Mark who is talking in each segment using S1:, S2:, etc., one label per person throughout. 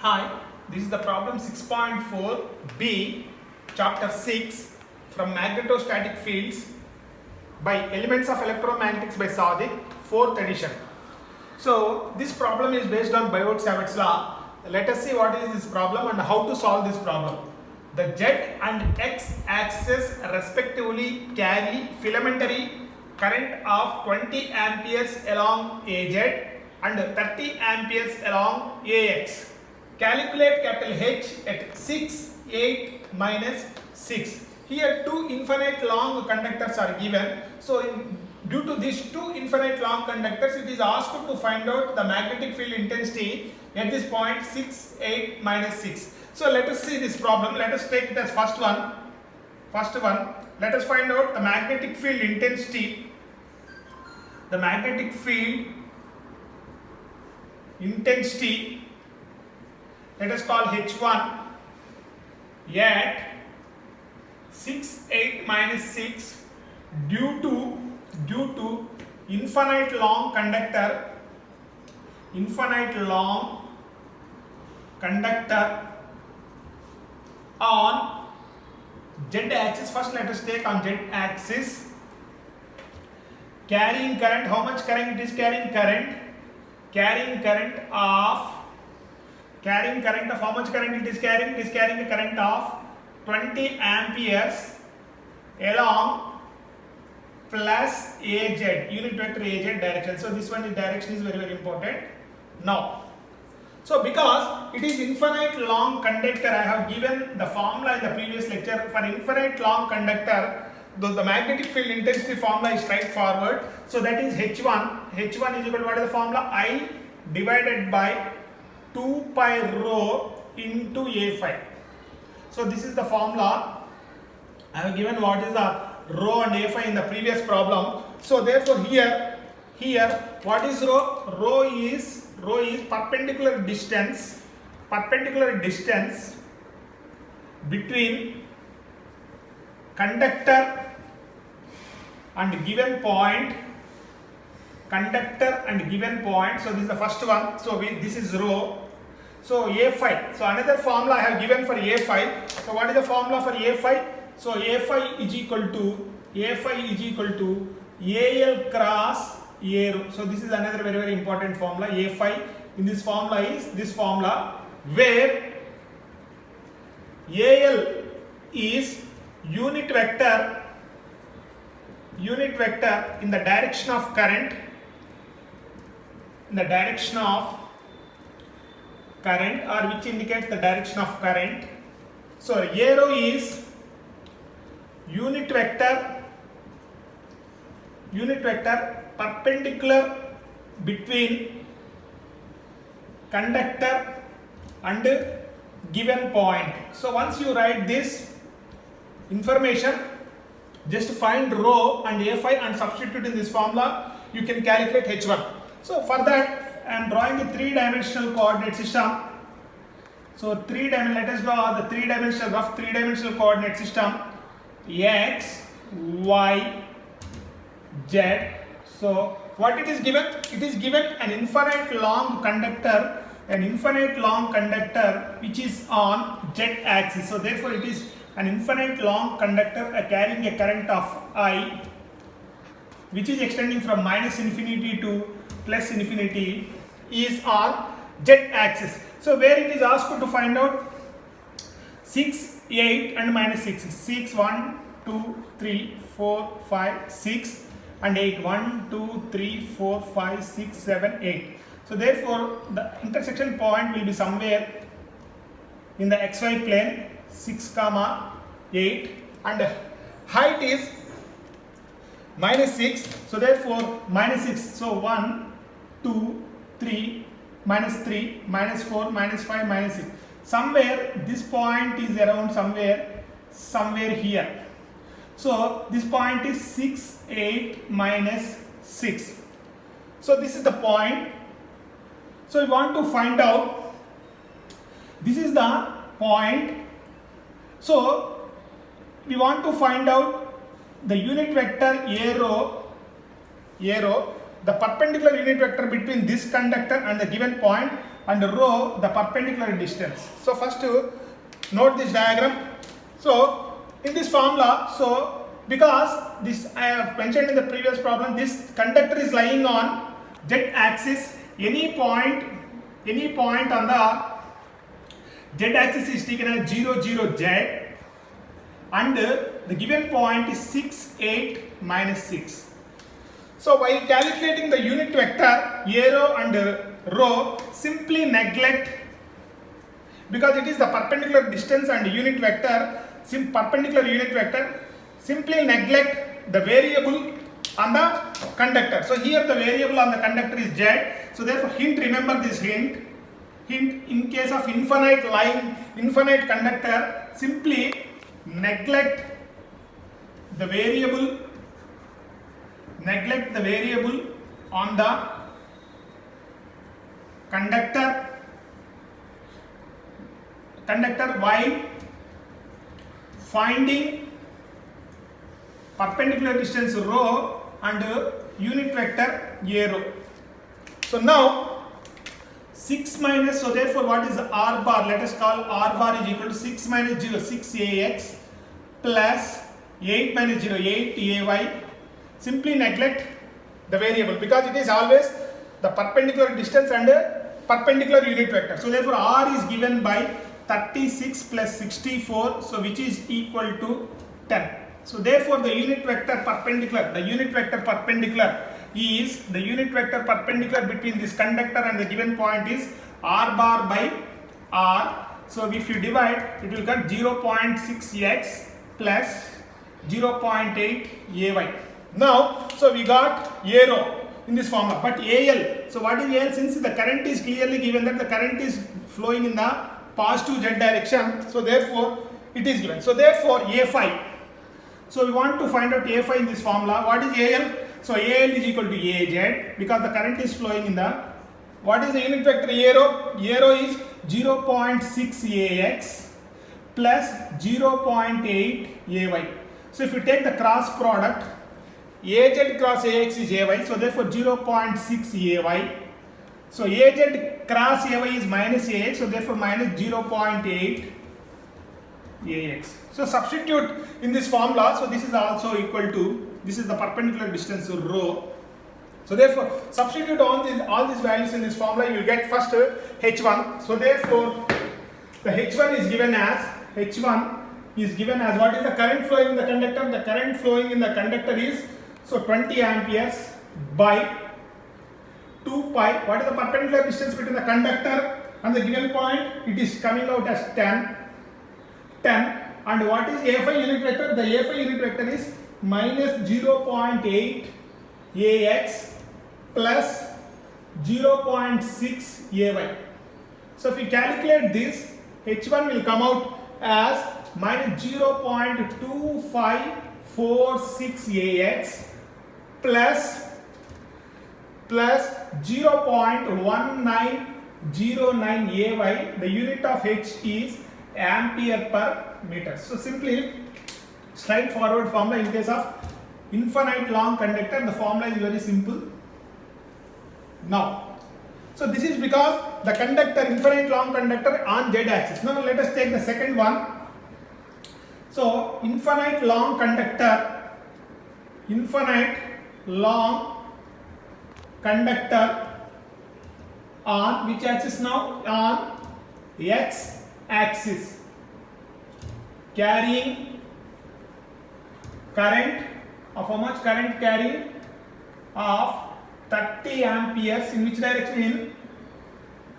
S1: Hi, this is the problem 6.4b, chapter 6 from magnetostatic fields by elements of electromagnetics by SADIKU, 4th edition. So, this problem is based on BIOT-SAVARTS law. Let us see what is this problem and how to solve this problem. The Z and X axes respectively carry filamentary current of 20 amperes along AZ and 30 amperes along AX. Calculate capital H at 6, 8, minus 6. Here two infinite long conductors are given. So due to these two infinite long conductors, it is asked to find out the magnetic field intensity at this point 6, 8, minus 6. So let us see this problem. Let us take it as first one. Let us find out the magnetic field intensity. The magnetic field intensity, let us call H1 at 6, 8, minus 6 due to infinite long conductor on Z axis. First let us take on Z axis. Carrying current, how much current it is carrying? Carrying current of how much current it is carrying? It is carrying a current of 20 amperes along plus AZ, unit vector AZ direction. So this one, the direction is very important. Now, so because it is infinite long conductor, I have given the formula in the previous lecture. For infinite long conductor, the magnetic field intensity formula is straightforward. So that is H1 is equal to, what is the formula? I divided by 2 pi rho into A phi. So this is the formula. I have given what is the rho and A phi in the previous problem. So therefore here what is rho? Rho is perpendicular distance between conductor and given point. So this is the first one. So this is rho. So A phi. So another formula I have given for A phi. So what is the formula for A phi? So A phi is equal to AL cross A rho. So this is another very important formula. A phi in this formula is this formula, where AL is unit vector in the direction of current, or which indicates the direction of current. So arrow is unit vector perpendicular between conductor and given point. So once you write this information, just find rho and A phi and substitute in this formula, you can calculate H1. So for that, I am drawing a 3-dimensional coordinate system. So let us draw the rough 3-dimensional coordinate system. X, Y, Z. So what it is given? It is given an infinite long conductor which is on Z axis. So therefore it is an infinite long conductor carrying a current of I, which is extending from minus infinity to plus infinity, is on Z axis. So where it is asked to find out 6, 8 and minus 6. 6, 1, 2, 3, 4, 5, 6 and 8. 1, 2, 3, 4, 5, 6, 7, 8. So therefore the intersection point will be somewhere in the xy plane, 6, 8, and height is minus 6. So therefore minus 6. So 1, 2, 3, minus 3, minus 4, minus 5, minus 6. Somewhere this point is around somewhere here. So this point is 6, 8, minus 6. So this is the point. So we want to find out, this is the point. So we want to find out the unit vector arrow, the perpendicular unit vector between this conductor and the given point, and rho the perpendicular distance. So first note this diagram. So in this formula, so because this I have mentioned in the previous problem, this conductor is lying on z axis. Any point on the z axis is taken as 0, 0, z, and the given point is 6, 8, minus 6. So while calculating the unit vector arrow and rho, simply neglect, because it is the perpendicular distance and unit vector, perpendicular unit vector, simply neglect the variable on the conductor. So here the variable on the conductor is z. So therefore hint, remember this hint. In case of infinite conductor, simply neglect the variable on the conductor while finding perpendicular distance rho and unit vector arrow. So now 6 minus, so therefore what is the r bar? Let us call r bar is equal to 6 minus 0, 6ax, plus 8 minus 0, 8ay. Simply neglect the variable because it is always the perpendicular distance and perpendicular unit vector. So therefore r is given by 36 plus 64, so which is equal to 10. So therefore the unit vector perpendicular between this conductor and the given point is r bar by r. So if you divide, it will get 0.6x plus 0.8 ay. Now, so we got arrow in this formula, but AL. So what is AL? Since the current is clearly given that the current is flowing in the positive z direction, so therefore it is given. So therefore A5. So we want to find out A5 in this formula. What is AL? So AL is equal to AZ because the current is flowing in the. What is the unit vector arrow? Arrow is 0.6ax plus 0.8 ay. So if you take the cross product, AZ cross AX is AY, so therefore 0.6 AY. So AZ cross AY is minus AX, so therefore minus 0.8 AX. So substitute in this formula, so this is also equal to, this is the perpendicular distance rho. So therefore substitute all these values in this formula, you get first H1. So therefore the H1 is given as, what is the current flowing in the conductor? The current flowing in the conductor is, so 20 amperes by 2 pi. What is the perpendicular distance between the conductor and the given point? It is coming out as 10. And what is A5 unit vector? The A5 unit vector is minus 0.8 AX plus 0.6 AY. So if we calculate this, H1 will come out as minus 0.2546 AX plus 0.1909 AY. The unit of H is ampere per meter. So simply straightforward formula. In case of infinite long conductor, the formula is very simple. Now, so this is because the conductor, infinite long conductor on z axis. Now let us take the second one. So infinite long conductor on which axis now? On x axis, carrying current of how much? Current carrying of 30 amperes in which direction? In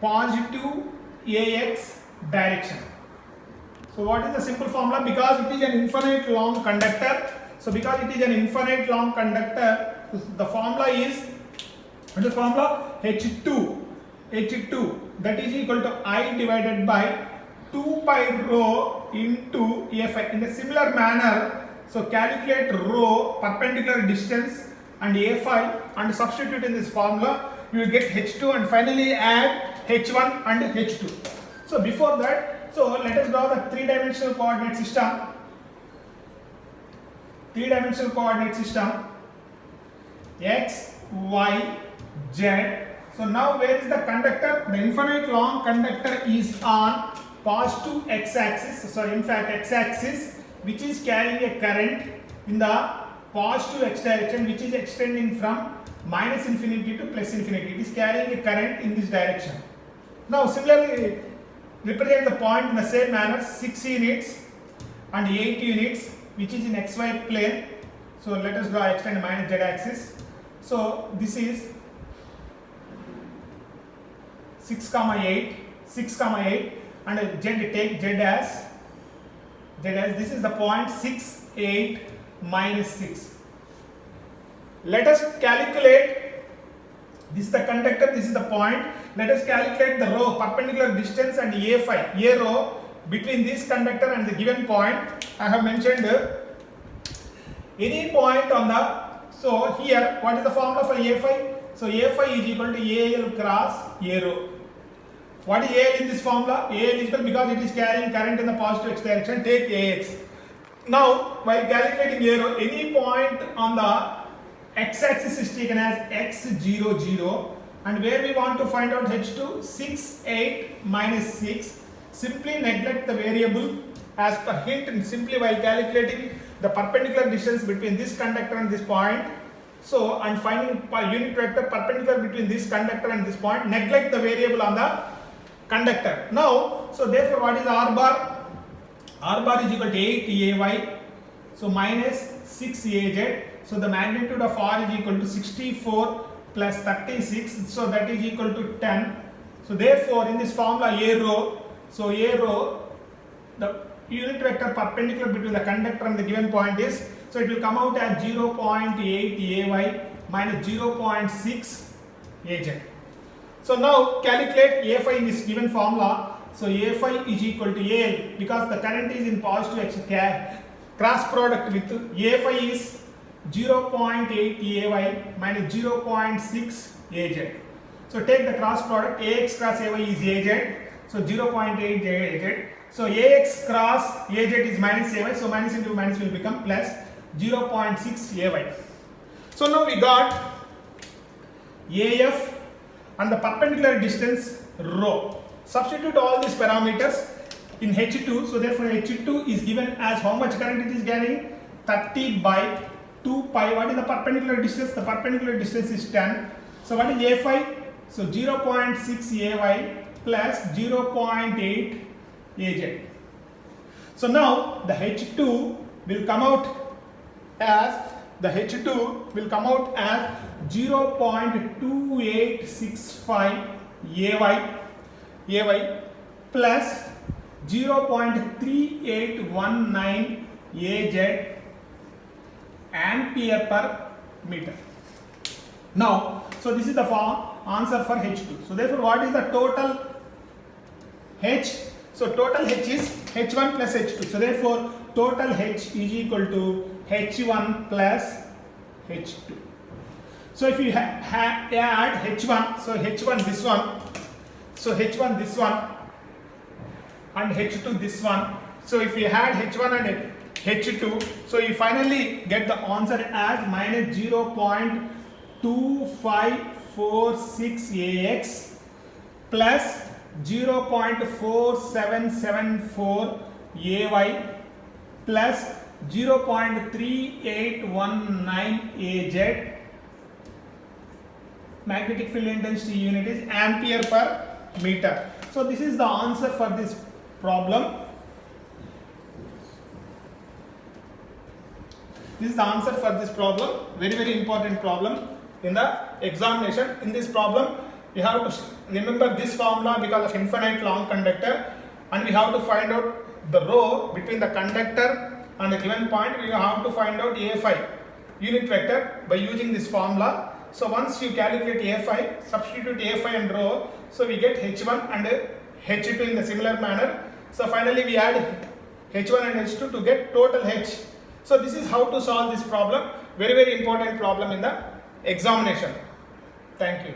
S1: positive AX direction. So what is the simple formula? Because it is an infinite long conductor. So because it is an infinite long conductor, the formula is, what is the formula? H2 that is equal to I divided by 2 pi rho into A5. In a similar manner, so calculate rho, perpendicular distance, and A5 and substitute in this formula, you will get H2 and finally add H1 and H2. So before that, so let us draw the three-dimensional coordinate system. X, Y, Z. So now where is the conductor? The infinite long conductor is on positive x-axis, sorry, in fact x-axis, which is carrying a current in the positive x direction, which is extending from minus infinity to plus infinity. It is carrying a current in this direction. Now similarly represent the point in the same manner, 6 units and 8 units, which is in xy plane. So let us draw extend minus z axis. So this is 6, 8, 6, 8, and z take z as this is the point 6, 8, minus 6. Let us calculate, this is the conductor, this is the point. Let us calculate the row, perpendicular distance and A row between this conductor and the given point. I have mentioned any point on the, so here what is the formula for A5? So A5 is equal to AL cross A row. What is AL in this formula? AL is equal, because it is carrying current in the positive x direction, take AX. Now while calculating A row, any point on the x-axis is taken as x0, 0, and where we want to find out h2, 6, 8, minus 6. Simply neglect the variable as per hint, and simply while calculating the perpendicular distance between this conductor and this point, so and finding unit vector perpendicular between this conductor and this point, neglect the variable on the conductor. Now, so therefore what is R bar? R bar is equal to 8 AY, so minus 6 AZ. So the magnitude of R is equal to 64 plus 36, so that is equal to 10. So therefore in this formula A row, so A row, the unit vector perpendicular between the conductor and the given point is, so it will come out as 0.8 AY minus 0.6 AZ. So now calculate A5 in this given formula. So A5 is equal to AL, because the current is in positive x, cross product with A5 is 0.8 AY minus 0.6 AZ. So take the cross product, AX cross AY is AZ, so 0.8 AZ. So AX cross AZ is minus AY, so minus into minus will become plus 0.6 AY. So now we got AF and the perpendicular distance rho. Substitute all these parameters in H2, so therefore H2 is given as how much current it is carrying? 30 by 2 pi. What is the perpendicular distance? The perpendicular distance is 10. So what is A5? So 0.6 AY plus 0.8 AZ. So now the H2 will come out as 0.2865 AY plus 0.3819 AZ ampere per meter. Now, so this is the answer for H2. So therefore what is the total H? So total H is H1 plus H2. So therefore total H is equal to H1 plus H2. So if you add H1, so H1 this one, so H1 this one and H2 this one. So if you add H1 and H2, so you finally get the answer as minus 0.2546 AX plus 0.4774 AY plus 0.3819 AZ. Magnetic field intensity unit is ampere per meter. So this is the answer for this problem. This is the answer for this problem. Very important problem in the examination. In this problem, we have to remember this formula because of infinite long conductor, and we have to find out the row between the conductor and the given point. We have to find out A5 unit vector by using this formula. So once you calculate A5, substitute A5 and row, so we get H1 and H2 in the similar manner. So finally we add H1 and H2 to get total H. So this is how to solve this problem. Very important problem in the examination. Thank you.